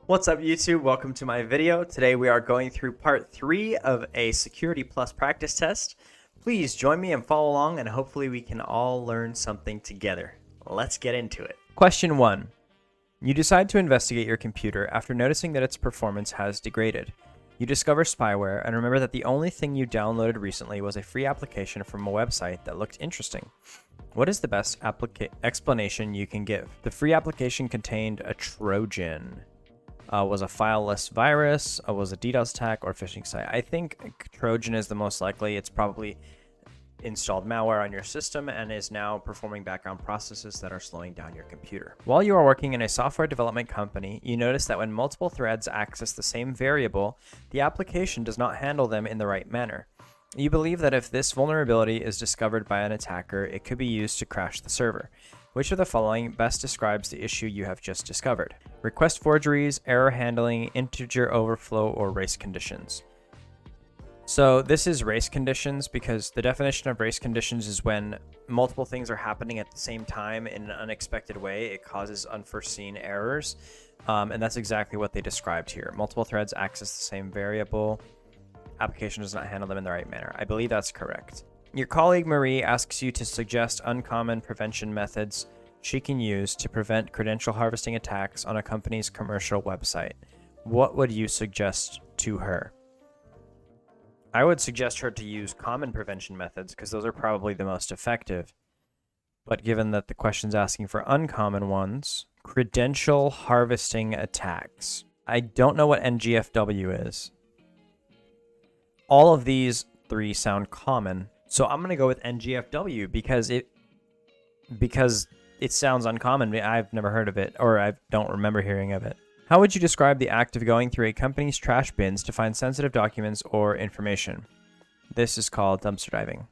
What's up YouTube? Welcome to my video. Today we are going through part 3 of a Security Plus practice test. Please join me and follow along, and hopefully we can all learn something together. Let's get into it. Question 1. You decide to investigate your computer after noticing that its performance has degraded. You discover spyware and remember that the only thing you downloaded recently was a free application from a website that looked interesting. What is the best explanation you can give? The free application contained a Trojan. Was a fileless virus, was a DDoS attack, or phishing site. I think Trojan is the most likely. It's probably installed malware on your system and is now performing background processes that are slowing down your computer. While you are working in a software development company, you notice that when multiple threads access the same variable, the application does not handle them in the right manner. You believe that if this vulnerability is discovered by an attacker, it could be used to crash the server. Which of the following best describes the issue you have just discovered? Request forgeries, error handling, integer overflow, or race conditions. So this is race conditions because the definition of race conditions is when multiple things are happening at the same time in an unexpected way. It causes unforeseen errors, and that's exactly what they described here. Multiple threads access the same variable. Application does not handle them in the right manner. I believe that's correct. Your colleague Marie asks you to suggest uncommon prevention methods she can use to prevent credential harvesting attacks on a company's commercial website. What would you suggest to her? I would suggest her to use common prevention methods because those are probably the most effective. But given that the question's asking for uncommon ones, credential harvesting attacks. I don't know what NGFW is. All of these three sound common. So I'm going to go with NGFW because it sounds uncommon. I've never heard of it, or I don't remember hearing of it. How would you describe the act of going through a company's trash bins to find sensitive documents or information? This is called dumpster diving.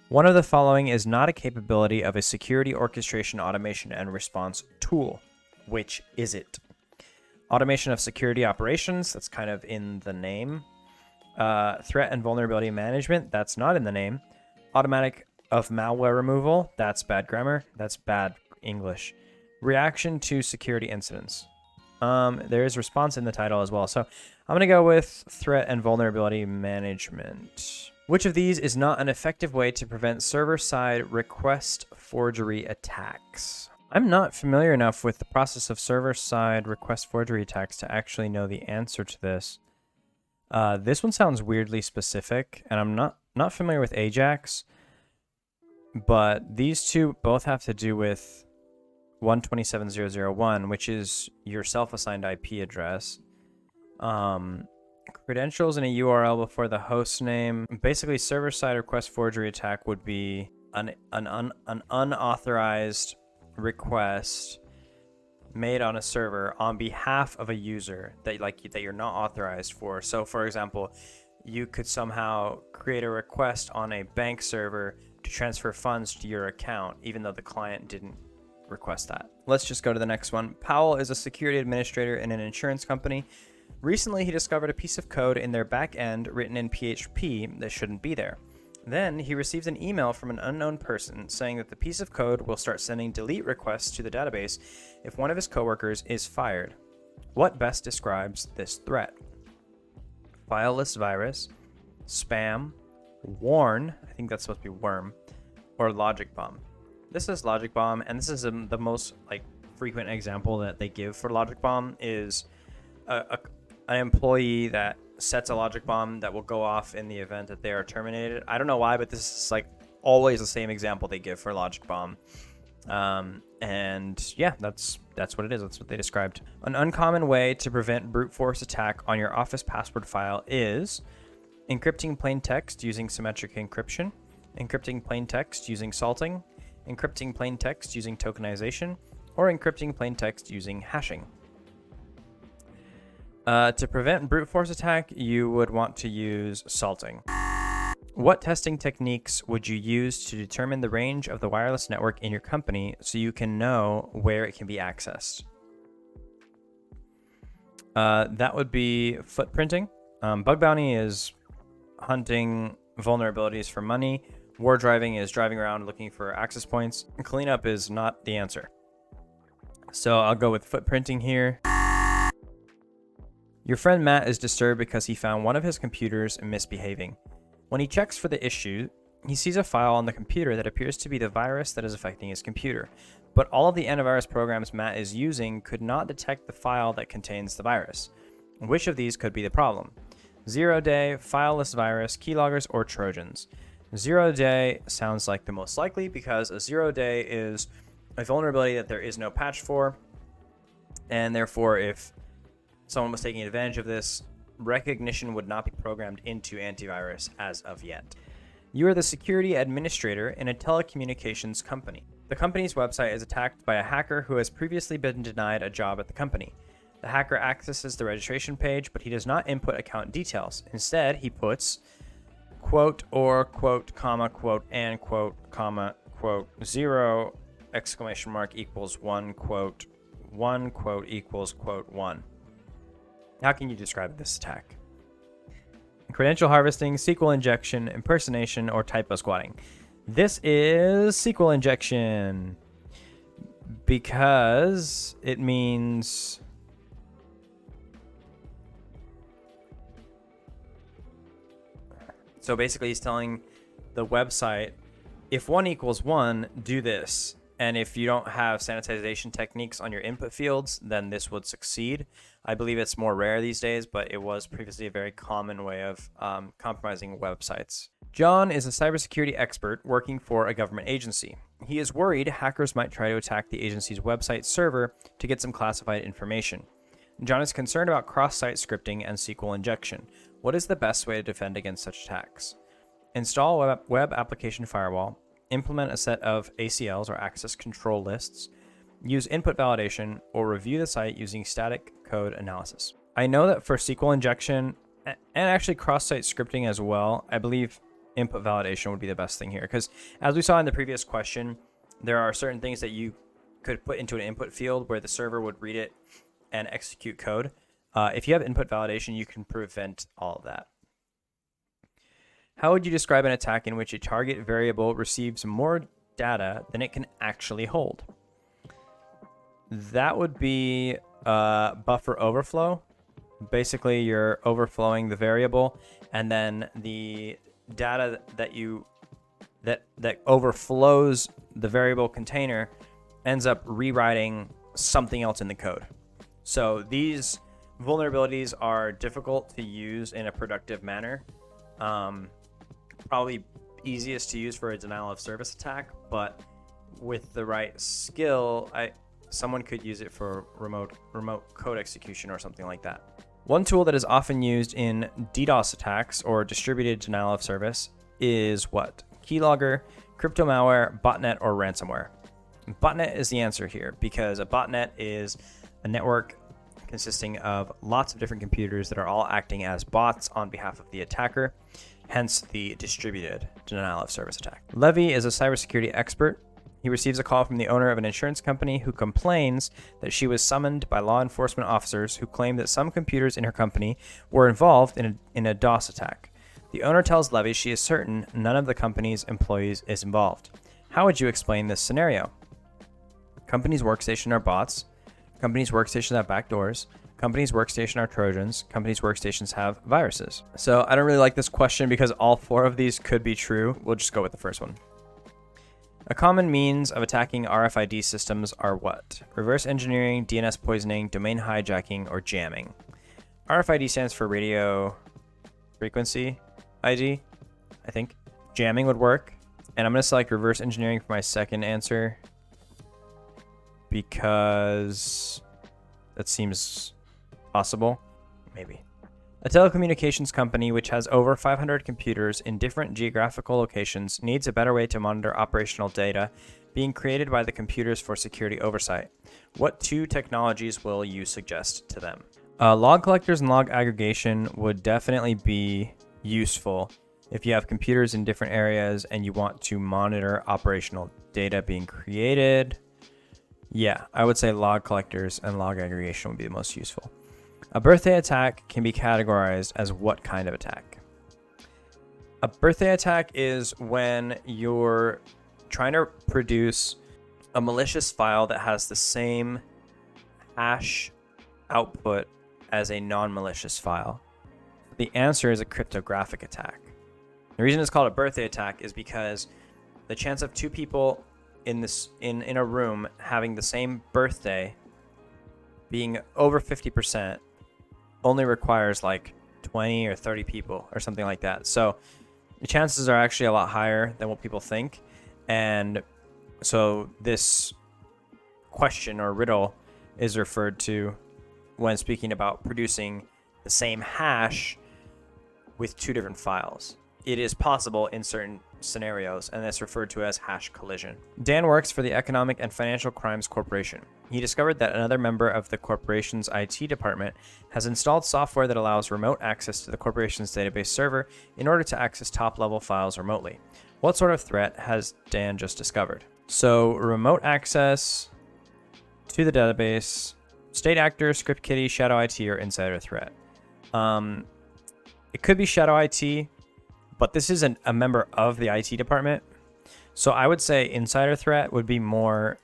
One of the following is not a capability of a security orchestration automation and response tool. Which is it? Automation of security operations, that's kind of in the name. Threat and vulnerability management, that's not in the name. Automatic of malware removal, that's bad grammar, that's bad English. Reaction to security incidents. There is response in the title as well, so I'm going to go with threat and vulnerability management. Which of these is not an effective way to prevent server-side request forgery attacks? I'm not familiar enough with the process of server-side request forgery attacks to actually know the answer to this. This one sounds weirdly specific, and I'm not familiar with Ajax, but these two both have to do with 127.0.0.1, which is your self-assigned IP address. Credentials in a URL before the host name. Basically, server-side request forgery attack would be an unauthorized request made on a server on behalf of a user that you're not authorized for. So for example, you could somehow create a request on a bank server to transfer funds to your account even though the client didn't request that. Let's just go to the next one. Powell is a security administrator in an insurance company. Recently he discovered a piece of code in their back end written in PHP that shouldn't be there. Then he receives an email from an unknown person saying that the piece of code will start sending delete requests to the database if one of his coworkers is fired. What best describes this threat? Fileless virus, spam, warn, I think that's supposed to be worm, or logic bomb. This is logic bomb, and this is the most frequent example that they give for logic bomb is an employee that sets a logic bomb that will go off in the event that they are terminated. I don't know why, but this is always the same example they give for logic bomb. And yeah, that's what it is. That's what they described. An uncommon way to prevent brute force attack on your Office password file is encrypting plain text using symmetric encryption, encrypting plain text using salting, encrypting plain text using tokenization, or encrypting plain text using hashing. To prevent brute force attack, you would want to use salting. What testing techniques would you use to determine the range of the wireless network in your company so you can know where it can be accessed? That would be footprinting. Bug bounty is hunting vulnerabilities for money. War driving is driving around looking for access points. Cleanup is not the answer. So I'll go with footprinting here. Your friend Matt is disturbed because he found one of his computers misbehaving. When he checks for the issue, he sees a file on the computer that appears to be the virus that is affecting his computer, but all of the antivirus programs Matt is using could not detect the file that contains the virus. Which of these could be the problem? 0-day, fileless virus, keyloggers, or Trojans? 0-day sounds like the most likely because a 0-day is a vulnerability that there is no patch for, and therefore if someone was taking advantage of this, recognition would not be programmed into antivirus as of yet. You are the security administrator in a telecommunications company. The company's website is attacked by a hacker who has previously been denied a job at the company. The hacker accesses the registration page, but he does not input account details. Instead, he puts quote or quote, comma, quote, and quote, comma, quote, 0, exclamation mark equals 1 quote equals quote 1. How can you describe this attack? Credential harvesting, SQL injection, impersonation, or typo squatting. This is SQL injection because it means so basically he's telling the website, if 1 equals 1, do this. And if you don't have sanitization techniques on your input fields, then this would succeed. I believe it's more rare these days, but it was previously a very common way of compromising websites. John is a cybersecurity expert working for a government agency. He is worried hackers might try to attack the agency's website server to get some classified information. John is concerned about cross-site scripting and SQL injection. What is the best way to defend against such attacks? Install web application firewall. Implement a set of ACLs or access control lists, use input validation, or review the site using static code analysis. I know that for SQL injection and actually cross-site scripting as well, I believe input validation would be the best thing here because as we saw in the previous question, there are certain things that you could put into an input field where the server would read it and execute code. If you have input validation, you can prevent all of that. How would you describe an attack in which a target variable receives more data than it can actually hold? That would be buffer overflow. Basically, you're overflowing the variable, and then the data that overflows the variable container ends up rewriting something else in the code. So these vulnerabilities are difficult to use in a productive manner. Probably easiest to use for a denial of service attack, but with the right skill, someone could use it for remote code execution or something like that. One tool that is often used in DDoS attacks or distributed denial of service is what? Keylogger, crypto malware, botnet, or ransomware. Botnet is the answer here because a botnet is a network consisting of lots of different computers that are all acting as bots on behalf of the attacker, hence the distributed denial of service attack. Levy is a cybersecurity expert. He receives a call from the owner of an insurance company who complains that she was summoned by law enforcement officers who claim that some computers in her company were involved in a DOS attack. The owner tells Levy she is certain none of the company's employees is involved. How would you explain this scenario? Company's workstation are bots. Companies' workstations have backdoors. Companies' workstation are Trojans. Companies' workstations have viruses. So I don't really like this question because all 4 of these could be true. We'll just go with the first one. A common means of attacking RFID systems are what? Reverse engineering, DNS poisoning, domain hijacking, or jamming. RFID stands for radio frequency ID, I think. Jamming would work. And I'm going to select reverse engineering for my second answer, because that seems possible. Maybe. A telecommunications company which has over 500 computers in different geographical locations needs a better way to monitor operational data being created by the computers for security oversight. What 2 technologies will you suggest to them? Log collectors and log aggregation would definitely be useful if you have computers in different areas and you want to monitor operational data being created. Yeah, I would say log collectors and log aggregation would be the most useful. A birthday attack can be categorized as what kind of attack? A birthday attack is when you're trying to produce a malicious file that has the same hash output as a non-malicious file? The answer is a cryptographic attack. The reason it's called a birthday attack is because the chance of two people in a room having the same birthday being over 50% only requires like 20 or 30 people or something like that. So the chances are actually a lot higher than what people think. And so this question or riddle is referred to when speaking about producing the same hash with two different files. It is possible in certain scenarios, and that's referred to as hash collision. Dan works for the Economic and Financial Crimes Corporation. He discovered that another member of the corporation's IT department has installed software that allows remote access to the corporation's database server in order to access top-level files remotely. What sort of threat has Dan just discovered? So, remote access to the database, state actor, script kiddie, shadow IT, or insider threat. It could be shadow IT, but this isn't a member of the IT department. So I would say insider threat would be more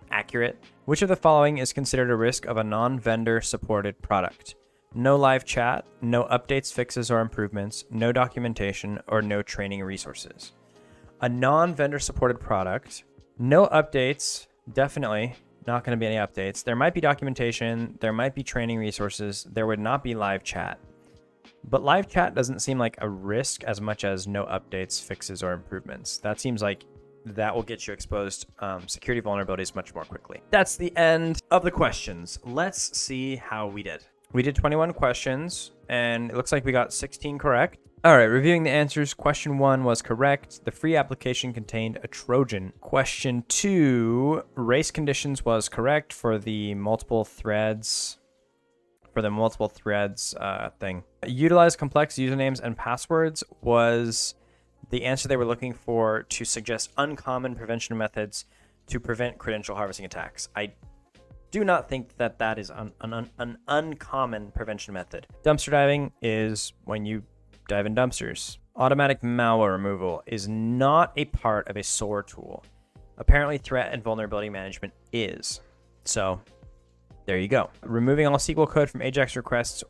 accurate. Which of the following is considered a risk of a non-vendor supported product? No live chat, no updates, fixes, or improvements, no documentation, or no training resources. A non-vendor supported product, no updates, definitely not going to be any updates. There might be documentation, there might be training resources, there would not be live chat. But live chat doesn't seem like a risk as much as no updates, fixes, or improvements. That seems like that will get you exposed security vulnerabilities much more quickly. That's the end of the questions. Let's see how we did. We did 21 questions, and it looks like we got 16 correct. All right, reviewing the answers. Question 1 was correct. The free application contained a Trojan. Question 2, race conditions was correct for the multiple threads. Thing. Utilize complex usernames and passwords was the answer they were looking for to suggest uncommon prevention methods to prevent credential harvesting attacks. I do not think that that is an uncommon prevention method. Dumpster diving is when you dive in dumpsters. Automatic malware removal is not a part of a SOAR tool. Apparently, threat and vulnerability management is. So, there you go. Removing all SQL code from AJAX requests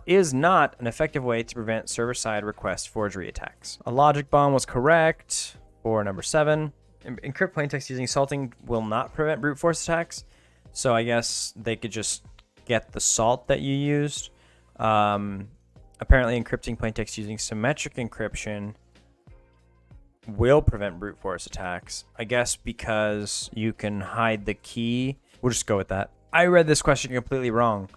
is not an effective way to prevent server-side request forgery attacks. A logic bomb was correct for number 7. Encrypt plaintext using salting will not prevent brute force attacks. So I guess they could just get the salt that you used. Apparently encrypting plaintext using symmetric encryption will prevent brute force attacks. I guess because you can hide the key. We'll just go with that. I read this question completely wrong.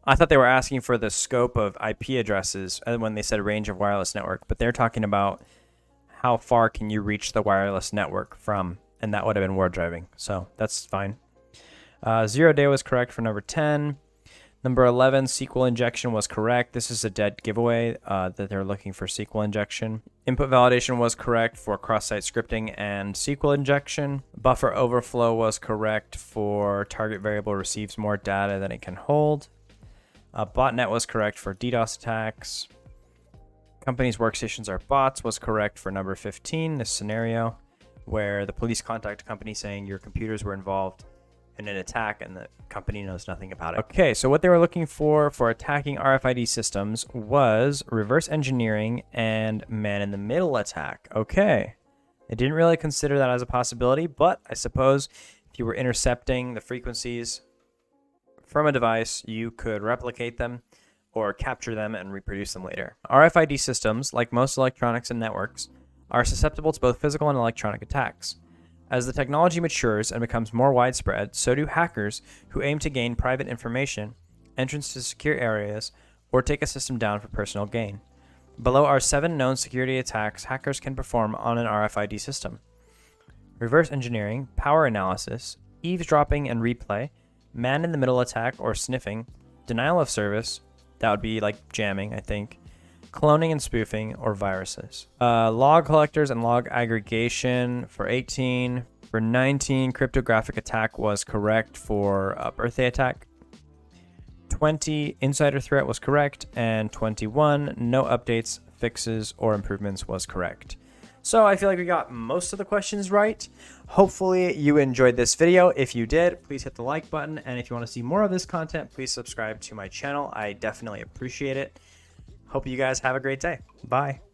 I thought they were asking for the scope of IP addresses when they said range of wireless network, but they're talking about how far can you reach the wireless network from, and that would have been word driving. So that's fine. 0 day was correct for number 10. Number 11, SQL injection was correct. This is a dead giveaway that they're looking for SQL injection. Input validation was correct for Crosssite scripting and SQL injection. Buffer overflow was correct for target variable receives more data than it can hold. Botnet was correct for DDoS attacks. Companies' workstations are bots was correct for number 15, this scenario where the police contact a company saying your computers were involved in an attack and the company knows nothing about it. Okay, so what they were looking for attacking RFID systems was reverse engineering and man-in-the-middle attack. Okay, I didn't really consider that as a possibility, but I suppose if you were intercepting the frequencies from a device, you could replicate them or capture them and reproduce them later. RFID systems, like most electronics and networks, are susceptible to both physical and electronic attacks. As the technology matures and becomes more widespread, so do hackers who aim to gain private information, entrance to secure areas, or take a system down for personal gain. Below are 7 known security attacks hackers can perform on an RFID system: reverse engineering, power analysis, eavesdropping and replay, man-in-the-middle attack or sniffing, denial of service, that would be like jamming, I think, cloning and spoofing, or viruses. Log collectors and log aggregation for 18. For 19, cryptographic attack was correct for a birthday attack. 20, insider threat was correct. And 21, no updates, fixes, or improvements was correct. So I feel like we got most of the questions right. Hopefully you enjoyed this video. If you did, please hit the like button. And if you want to see more of this content, please subscribe to my channel. I definitely appreciate it. Hope you guys have a great day. Bye.